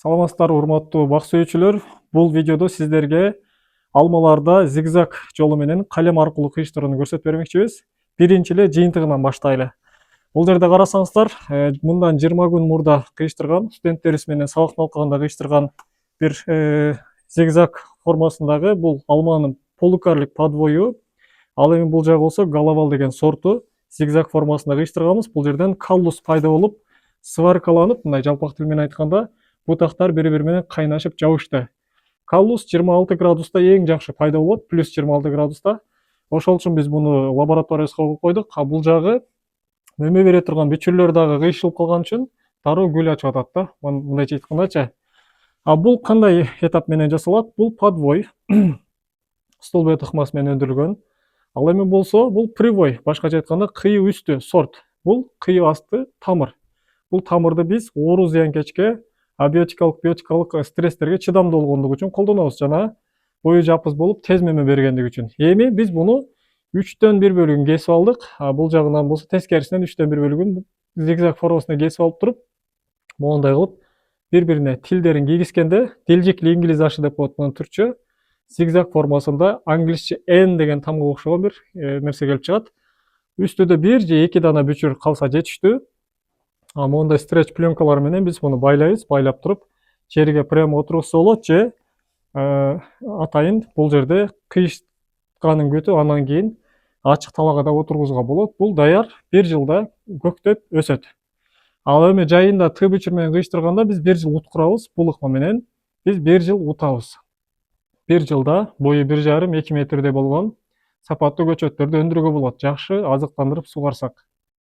Саламатсыздар, урматтуу бак сүйүүчүлөр. Бул видеодо сиздерге алмаларда зигзаг жолу менен калем аркылуу кыйыштырууну көрсөтүп бермекчибиз. Биринчи эле жыйынтыгынан баштайлы. Бул жерде карасаңыздар, мындан 20 күн мурда кыйыштырган, студенттерибиз менен сабактын окуганда кыйыштырган бир зигзаг формасындагы бул алманын полукарлик подвою. Ал эми бул жагы болсо Галавал деген сорту зигзаг формасында кыйыштырганбыз. Бул жерден каллус пайда болуп, сваркаланып, мындай жалпак тил менен айтканда, бутактар бири-бири менен кайнашып жабышты. Каллус 26 градуста эң жакшы пайда болот, плюс 26 градуста. Ошол үчүн биз буну лабораторияга коюп койдук. Бул жагы мөмө бере турган бичүрлөр дагы кыйшылып калган үчүн дароо гүл ачып атат да. Мындайча айткандачы. Бул кандай этап менен жасалат? Бул подвой столбуя тыкмасы менен өндүрүлгөн. Ал эми болсо бул привой, башкача айтканда кыйы үстү сорт. Бул кыйы асты тамыр. Бул тамырды биз оору зыянкечке, биотикалык стресстерге чыдамдуу болгондугу үчүн колдонобуз жана бою жапыз болуп тез мөмө бергендиги үчүн. Эми биз буну 3-төн 1 бөлүгүн кесип алдык. Бул жагынан болсо тескерисинен 3-төн 1 бөлүгүн зигзаг формасына кесип алып туруп, моундай кылып бири-бирине тилдерин кийгизгенде, дилжикли инглиз ашы деп коет муну түркчө, зигзаг формасында англисче N деген тамга окшогон бир нерсе келип чыгат. Үстүдө 1 же 2 дана бүчүр калса жетиштүү. Мондай стретч пленкалар менен биз буну байлайбыз, байлап туруп, жерге прямо отургузса болот же атайын бул жерде кыйышканын күтүп, анан кийин ачык талаага да отургузууга болот. Бул даяр 1 жылда көктөп өсөт. Ал эми жайында Т бүчүр менен кыйыштырганда биз 1 жыл ут курабыз, бул ыкма менен биз 1 жыл утабыз. 1 жылда бою 1,5-2 метрдей болгон сапаттуу көчөттөрдү өндүрүүгө болот, жакшы азыктандырып сугарсак.